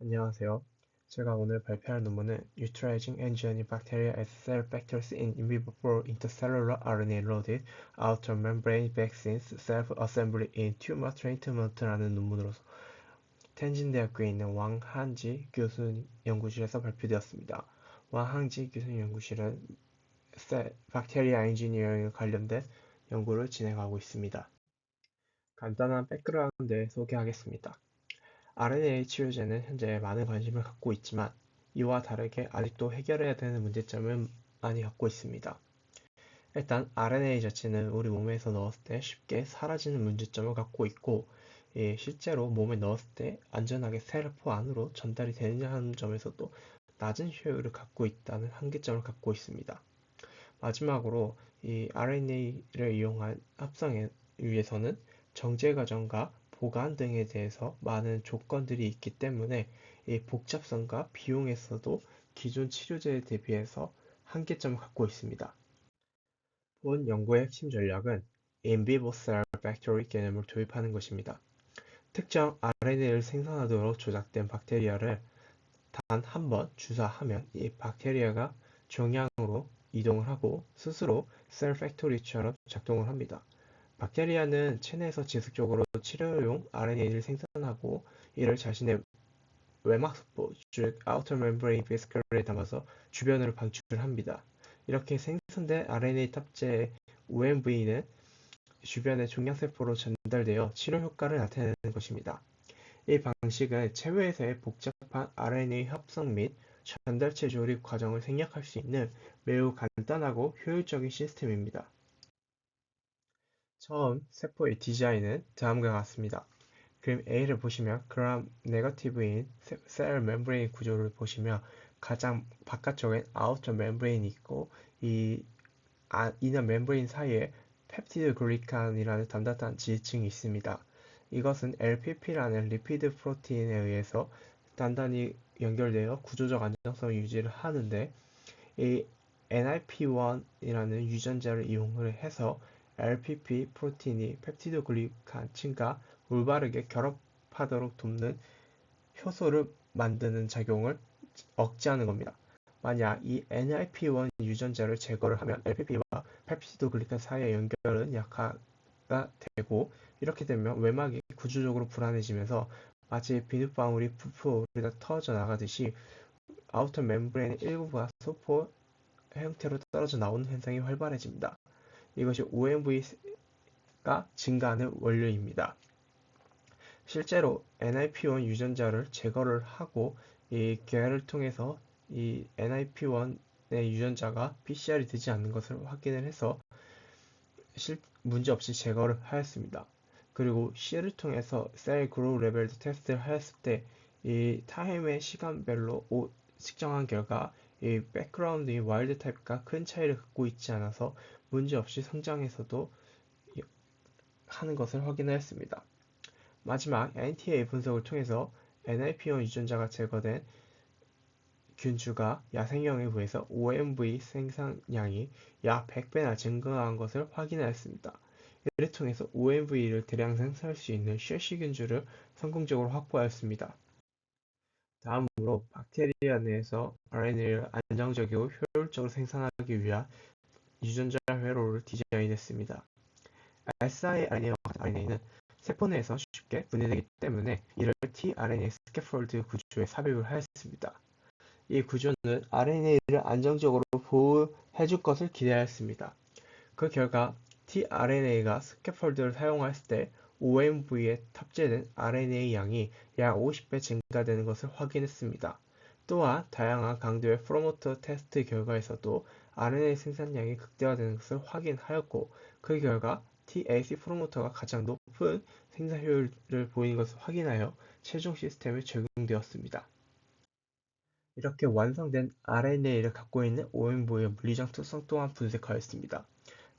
안녕하세요. 제가 오늘 발표할 논문은 Utilizing Engineering Bacteria as Cell Vectors in Vivo for Intercellular RNA-Loaded Outer Membrane Vaccines Self-Assembly in Tumor Treatment라는 논문으로서 텐진대학교에 있는 왕한지 교수 연구실에서 발표되었습니다. 왕한지 교수 연구실은 박테리아 엔지니어링에 관련된 연구를 진행하고 있습니다. 간단한 백그라운드 소개하겠습니다. RNA 치료제는 현재 많은 관심을 갖고 있지만 이와 다르게 아직도 해결해야 되는 문제점을 많이 갖고 있습니다. 일단 RNA 자체는 우리 몸에서 넣었을 때 쉽게 사라지는 문제점을 갖고 있고 실제로 몸에 넣었을 때 안전하게 셀포 안으로 전달이 되느냐 하는 점에서도 낮은 효율을 갖고 있다는 한계점을 갖고 있습니다. 마지막으로 이 RNA를 이용한 합성에 위해서는 정제 과정과 보관 등에 대해서 많은 조건들이 있기 때문에 이 복잡성과 비용에서도 기존 치료제에 대비해서 한계점을 갖고 있습니다. 본 연구의 핵심 전략은 In vivo cell factory 개념을 도입하는 것입니다. 특정 RNA를 생산하도록 조작된 박테리아를 단 한 번 주사하면 이 박테리아가 종양으로 이동을 하고 스스로 셀 팩토리처럼 작동을 합니다. 박테리아는 체내에서 지속적으로 치료용 RNA를 생산하고 이를 자신의 외막세포, 즉 outer membrane vesicle에 담아서 주변으로 방출합니다. 이렇게 생성된 RNA 탑재의 OMV는 주변의 종양세포로 전달되어 치료 효과를 나타내는 것입니다. 이 방식은 체외에서의 복잡한 RNA 합성 및 전달체 조립 과정을 생략할 수 있는 매우 간단하고 효율적인 시스템입니다. 처음 세포의 디자인은 다음과 같습니다. 그림 A를 보시면 그람 네거티브인 셀 멤브레인 구조를 보시면 가장 바깥쪽엔 아우터 멤브레인이 있고 이 이너 멤브레인 사이에 펩티드 글리칸이라는 단단한 지층이 있습니다. 이것은 LPP라는 리피드 프로틴에 의해서 단단히 연결되어 구조적 안정성을 유지를 하는데 이 NIP1이라는 유전자를 이용을 해서 LPP 프로틴이 펩티드 글리칸층과 올바르게 결합하도록 돕는 효소를 만드는 작용을 억제하는 겁니다. 만약 이 NIP1 유전자를 제거를 하면 LPP와 펩티드 글리칸 사이의 연결은 약화가 되고 이렇게 되면 외막이 구조적으로 불안해지면서 마치 비눗방울이 부풀어 터져 나가듯이 아우터 멤브레인의 일부가 소포 형태로 떨어져 나오는 현상이 활발해집니다. 이것이 OMV가 증가하는 원료입니다. 실제로 NIP1 유전자를 제거를 하고 이 계를 통해서 이 NIP1의 유전자가 PCR이 되지 않는 것을 확인을 해서 문제없이 제거를 하였습니다. 그리고 C를 통해서 셀 그로우 레벨 테스트를 하였을 때 이 타임의 시간별로 측정한 결과 이 백그라운드인 와일드 타입과 큰 차이를 갖고 있지 않아서 문제없이 성장에서도 하는 것을 확인하였습니다. 마지막 NTA 분석을 통해서 NIP1 유전자가 제거된 균주가 야생형에 비해서 OMV 생산량이 약 100배나 증가한 것을 확인하였습니다. 이를 통해서 OMV를 대량 생산할 수 있는 쉐시균주를 성공적으로 확보하였습니다. 다음으로 박테리아 내에서 RNA를 안정적이고 효율적으로 생산하기 위한 유전자 회로를 디자인했습니다. siRNA와 같은 RNA는 세포 내에서 쉽게 분해되기 때문에 이를 tRNA 스캐폴드 구조에 삽입을 하였습니다. 이 구조는 RNA를 안정적으로 보호해줄 것을 기대하였습니다. 그 결과 tRNA가 스캐폴드를 사용했을 때 OMV에 탑재된 RNA 양이 약 50배 증가되는 것을 확인했습니다. 또한 다양한 강도의 프로모터 테스트 결과에서도 RNA 생산량이 극대화되는 것을 확인하였고 그 결과 TAC 프로모터가 가장 높은 생산 효율을 보이는 것을 확인하여 최종 시스템에 적용되었습니다. 이렇게 완성된 RNA를 갖고 있는 OMV의 물리적 특성 또한 분석하였습니다.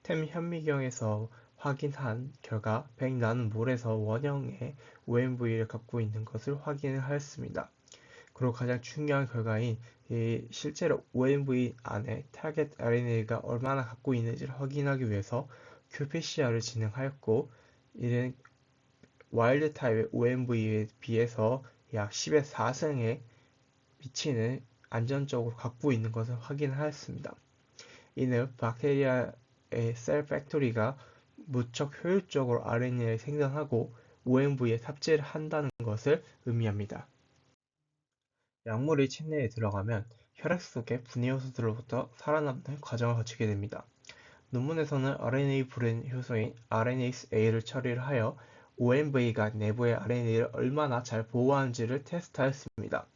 템 현미경에서 확인한 결과 100나노몰에서 원형의 OMV를 갖고 있는 것을 확인하였습니다. 그리고 가장 중요한 결과인 실제로 OMV 안에 타겟 RNA가 얼마나 갖고 있는지를 확인하기 위해서 qPCR을 진행하였고 이는 와일드 타입의 OMV에 비해서 약 10의 4승에 미치는 안전적으로 갖고 있는 것을 확인하였습니다. 이는 박테리아의 셀 팩토리가 무척 효율적으로 RNA를 생산하고 OMV에 탑재를 한다는 것을 의미합니다. 약물이 체내에 들어가면 혈액 속의 분해 요소들로부터 살아남는 과정을 거치게 됩니다. 논문에서는 RNA 불행 효소인 RNase-A를 처리를 하여 OMV가 내부의 RNA를 얼마나 잘 보호하는지를 테스트하였습니다.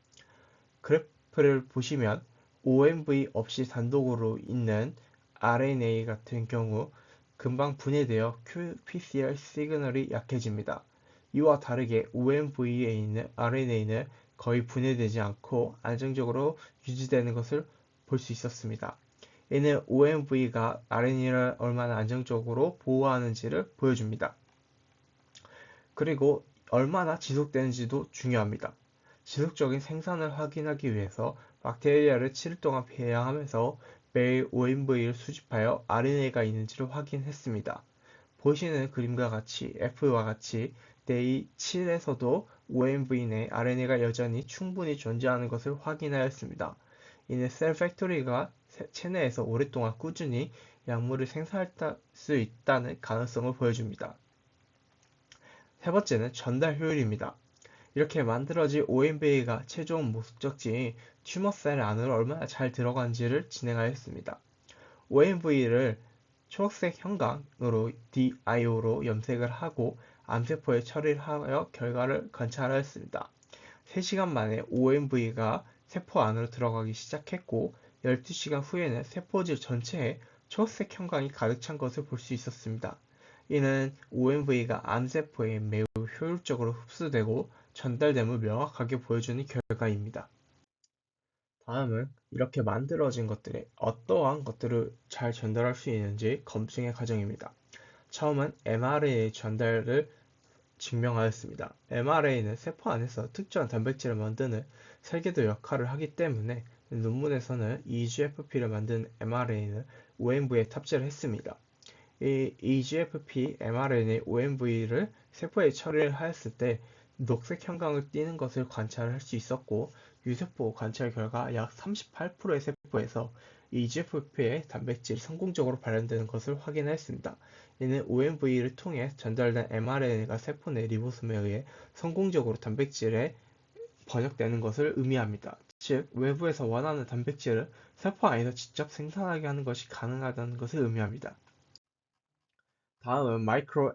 그래프를 보시면 OMV 없이 단독으로 있는 RNA 같은 경우 금방 분해되어 qPCR 시그널이 약해집니다. 이와 다르게 OMV에 있는 RNA는 거의 분해되지 않고 안정적으로 유지되는 것을 볼 수 있었습니다. 이는 OMV가 RNA를 얼마나 안정적으로 보호하는지를 보여줍니다. 그리고 얼마나 지속되는지도 중요합니다. 지속적인 생산을 확인하기 위해서 박테리아를 7일 동안 배양하면서 매일 OMV를 수집하여 RNA가 있는지를 확인했습니다. 보시는 그림과 같이 F와 같이 데이 7에서도 OMV 내 RNA가 여전히 충분히 존재하는 것을 확인하였습니다. 이는 셀 팩토리가 체내에서 오랫동안 꾸준히 약물을 생산할 수 있다는 가능성을 보여줍니다. 세 번째는 전달 효율입니다. 이렇게 만들어진 OMV가 최종 목적지인 튜머셀 안으로 얼마나 잘 들어간지를 진행하였습니다. OMV를 초록색 형광으로 DIO로 염색을 하고 암세포에 처리를 하여 결과를 관찰하였습니다. 3시간 만에 OMV가 세포 안으로 들어가기 시작했고 12시간 후에는 세포질 전체에 초록색 형광이 가득 찬 것을 볼 수 있었습니다. 이는 OMV가 암세포에 매우 효율적으로 흡수되고 전달됨을 명확하게 보여주는 결과입니다. 다음은 이렇게 만들어진 것들에 어떠한 것들을 잘 전달할 수 있는지 검증의 과정입니다. 처음은 mRNA 전달을 증명하였습니다. mRNA는 세포 안에서 특정한 단백질을 만드는 설계도 역할을 하기 때문에 논문에서는 EGFP를 만드는 mRNA는 OMV에 탑재를 했습니다. 이 EGFP mRNA OMV를 세포에 처리를 하였을 때 녹색 형광을 띠는 것을 관찰할 수 있었고 유세포 관찰 결과 약 38%의 세포에서 EGFP의 단백질이 성공적으로 발현되는 것을 확인하였습니다. 이는 OMV를 통해 전달된 mRNA가 세포 내 리보솜에 의해 성공적으로 단백질에 번역되는 것을 의미합니다. 즉, 외부에서 원하는 단백질을 세포 안에서 직접 생산하게 하는 것이 가능하다는 것을 의미합니다. 다음은 마이크로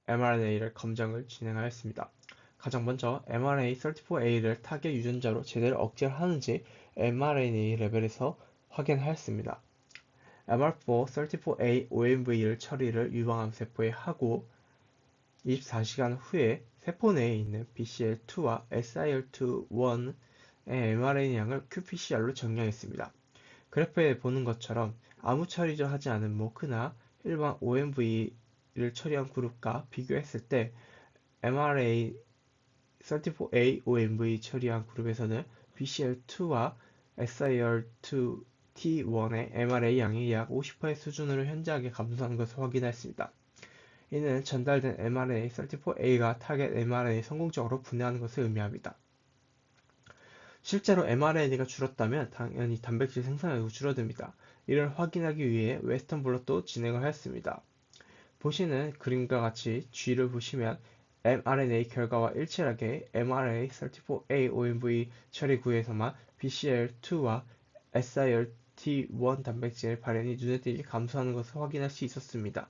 mRNA를 검정을 진행하였습니다. 가장 먼저 mRNA-34A를 타겟 유전자로 제대로 억제하는지 mRNA 레벨에서 확인하였습니다. MR4-34A OMV를 처리를 유방암 세포에 하고 24시간 후에 세포 내에 있는 BCL2와 SIL2-1의 mRNA 양을 qPCR로 정량했습니다. 그래프에 보는 것처럼 아무 처리도 하지 않은 모크나 일반 OMV를 처리한 그룹과 비교했을 때 mRNA-34A OMV 처리한 그룹에서는 BCL2와 SIR2T1의 mRNA 양이 약 50% 수준으로 현저하게 감소한 것을 확인했습니다. 이는 전달된 mRNA-34A가 타겟 mRNA에 성공적으로 분해하는 것을 의미합니다. 실제로 mRNA가 줄었다면 당연히 단백질 생산량도 줄어듭니다. 이를 확인하기 위해 웨스턴 블롯도 진행을 하였습니다. 보시는 그림과 같이 G를 보시면 mRNA 결과와 일치하게 mRNA-34A OMV 처리 구에서만 BCL2와 SIRT1 단백질 발현이 눈에 띄게 감소하는 것을 확인할 수 있었습니다.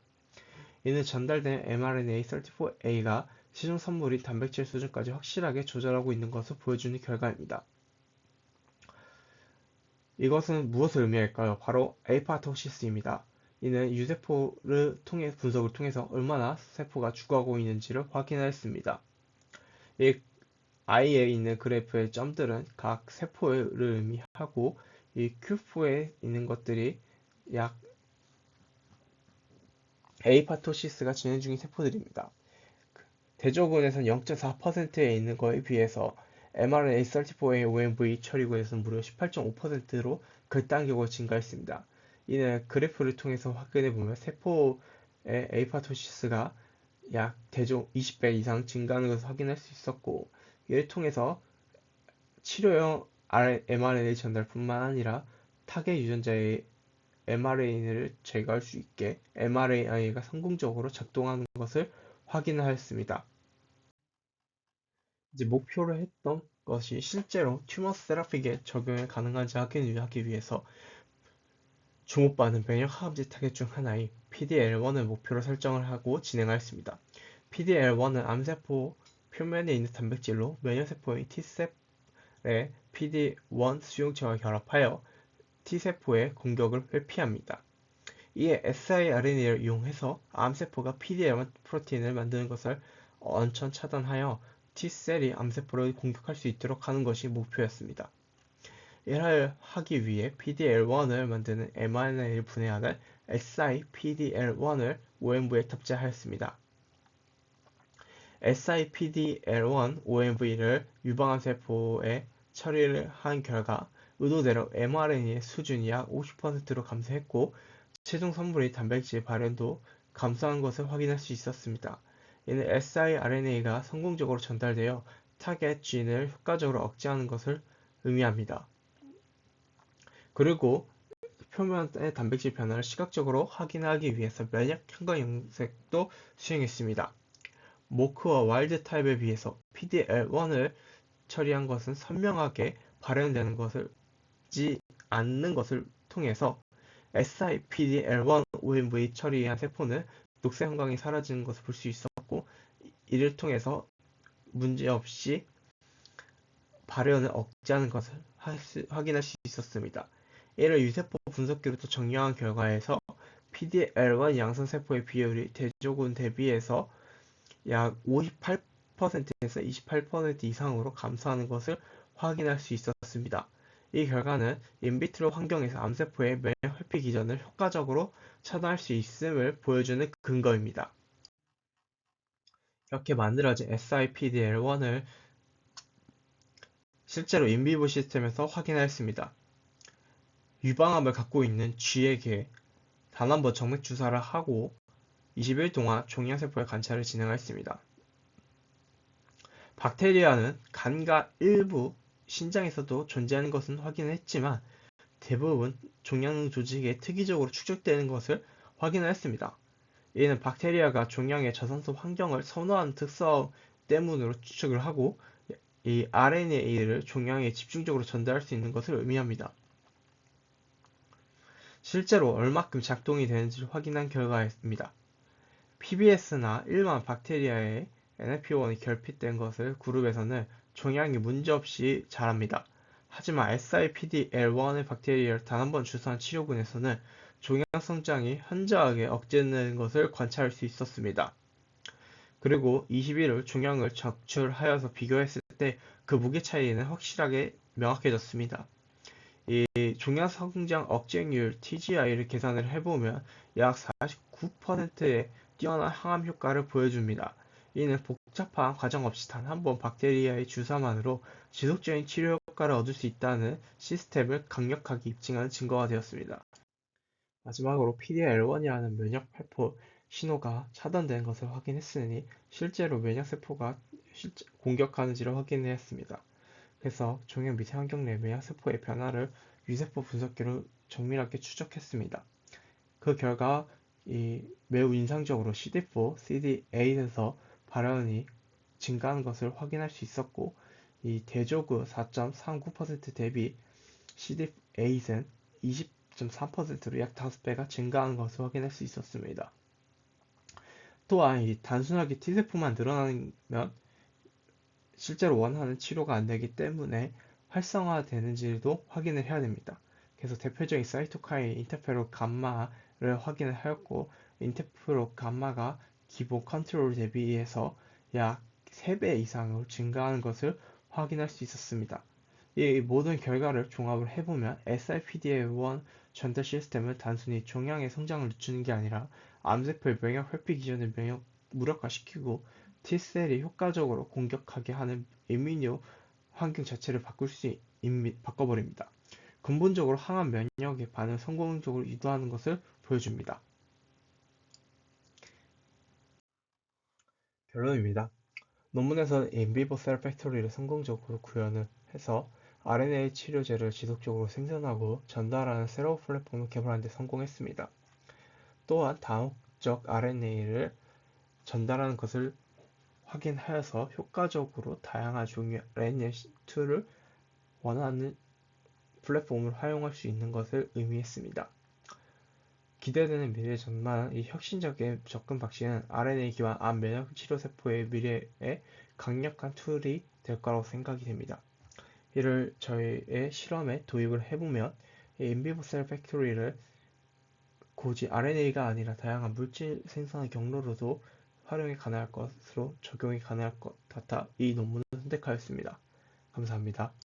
이는 전달된 mRNA-34A가 시중 선물인 단백질 수준까지 확실하게 조절하고 있는 것을 보여주는 결과입니다. 이것은 무엇을 의미할까요? 바로 에이파토시스입니다. 이는 유세포를 통해 분석을 통해서 얼마나 세포가 죽어가고 있는지를 확인하였습니다. 이 I에 있는 그래프의 점들은 각 세포를 의미하고 이 Q4에 있는 것들이 약 에이파토시스가 진행 중인 세포들입니다. 대조군에서는 0.4%에 있는 것에 비해서 mRNA-34A OMV 처리군에서는 무려 18.5%로 극단적으로 증가했습니다. 이는 그래프를 통해서 확인해보면 세포의 에이파토시스가 약 대조 20배 이상 증가하는 것을 확인할 수 있었고, 이를 통해서 치료용 mRNA 전달뿐만 아니라 타겟 유전자의 mRNA를 제거할 수 있게 mRNA가 성공적으로 작동하는 것을 확인하였습니다. 이제 목표로 했던 것이 실제로 튜머 세라픽에 적용이 가능한지 확인하기 위해서 주목받는 면역항암제 타겟 중 하나인 PDL1을 목표로 설정을 하고 진행하였습니다. PDL1은 암세포 표면에 있는 단백질로 면역세포인 T셀의 PD-1 수용체와 결합하여 T세포의 공격을 회피합니다. 이에 siRNA를 이용해서 암세포가 PD-L1 프로틴을 만드는 것을 원천 차단하여 T셀이 암세포를 공격할 수 있도록 하는 것이 목표였습니다. 이를 하기 위해 PDL1을 만드는 mRNA를 분해하는 siPDL1을 OMV에 탑재하였습니다. siPDL1 OMV를 유방암세포에 처리를 한 결과 의도대로 mRNA의 수준이 약 50%로 감소했고 최종 선물의 단백질 발현도 감소한 것을 확인할 수 있었습니다. 이는 siRNA가 성공적으로 전달되어 타겟 진을 효과적으로 억제하는 것을 의미합니다. 그리고 표면의 단백질 변화를 시각적으로 확인하기 위해서 면역 현관 염색도 수행했습니다. 모크와 와일드 타입에 비해서 PDL1을 처리한 것은 선명하게 발현되는 것을지 않는 것을 통해서 SIPDL1 OMV 처리한 세포는 녹색 형광이 사라지는 것을 볼 수 있었고 이를 통해서 문제없이 발현을 억제하는 것을 확인할 수 있었습니다. 이를 유세포 분석기로도 정리한 결과에서 PDL1 양성세포의 비율이 대조군 대비해서 약 58%에서 28% 이상으로 감소하는 것을 확인할 수 있었습니다. 이 결과는 인비트로 환경에서 암세포의 면역 회피 기전을 효과적으로 차단할 수 있음을 보여주는 근거입니다. 이렇게 만들어진 SIPDL1을 실제로 인비보 시스템에서 확인하였습니다. 유방암을 갖고 있는 쥐에게 단 한 번 정맥 주사를 하고 20일 동안 종양세포의 관찰을 진행하였습니다. 박테리아는 간과 일부 신장에서도 존재하는 것은 확인했지만 대부분 종양 조직에 특이적으로 축적되는 것을 확인하였습니다. 이는 박테리아가 종양의 저산소 환경을 선호하는 특성 때문으로 추측을 하고 이 RNA를 종양에 집중적으로 전달할 수 있는 것을 의미합니다. 실제로 얼마큼 작동이 되는지를 확인한 결과입니다. PBS나 일반 박테리아의 NF1이 결핍된 것을 그룹에서는 종양이 문제없이 자랍니다. 하지만 SIPDL1의 박테리아를 단 한 번 주사한 치료군에서는 종양 성장이 현저하게 억제되는 것을 관찰할 수 있었습니다. 그리고 21일 종양을 적출하여서 비교했을 때 그 무게 차이는 확실하게 명확해졌습니다. 이 종양 성장 억제율 TGI를 계산을 해보면 약 49%의 뛰어난 항암 효과를 보여줍니다. 이는 복잡한 과정 없이 단 한 번 박테리아의 주사만으로 지속적인 치료 효과를 얻을 수 있다는 시스템을 강력하게 입증하는 증거가 되었습니다. 마지막으로 PDL1이라는 면역세포 신호가 차단된 것을 확인했으니 실제로 면역세포가 공격하는지를 확인했습니다. 그래서 종양 미세환경 내 면역세포의 변화를 유세포 분석기로 정밀하게 추적했습니다. 그 결과 매우 인상적으로 CD4, CD8에서 발현이 증가하는 것을 확인할 수 있었고 이 대조구 4.39% 대비 CD8은 20.3%로 약 5배가 증가하는 것을 확인할 수 있었습니다. 또한 단순하게 T세포만 늘어나면 실제로 원하는 치료가 안되기 때문에 활성화되는지도 확인을 해야 됩니다. 그래서 대표적인 사이토카인 인터페론 감마를 확인을 하였고 인터페론 감마가 기본 컨트롤 대비해서 약 3배 이상으로 증가하는 것을 확인할 수 있었습니다. 이 모든 결과를 종합을 해보면 SIPDA1 전달 시스템은 단순히 종양의 성장을 늦추는 게 아니라 암세포의 면역 회피 기전을 무력화시키고 T셀이 효과적으로 공격하게 하는 이뮤노 환경 자체를 바꿔버립니다. 근본적으로 항암 면역의 반응을 성공적으로 유도하는 것을 보여줍니다. 결론입니다. 논문에서는 인비보 셀 팩토리를 성공적으로 구현을 해서 RNA 치료제를 지속적으로 생산하고 전달하는 새로운 플랫폼을 개발하는 데 성공했습니다. 또한 다목적 RNA를 전달하는 것을 확인하여서 효과적으로 다양한 종류의 RNA2를 원하는 플랫폼을 활용할 수 있는 것을 의미했습니다. 기대되는 미래의 전망은 이 혁신적인 접근 방식은 RNA 기반 암 면역 치료 세포의 미래에 강력한 툴이 될 거라고 생각이 됩니다. 이를 저희의 실험에 도입을 해보면 인비보 셀 팩토리를 굳이 RNA가 아니라 다양한 물질 생산의 경로로도 활용이 가능할 것으로 적용이 가능할 것 같아 이 논문을 선택하였습니다. 감사합니다.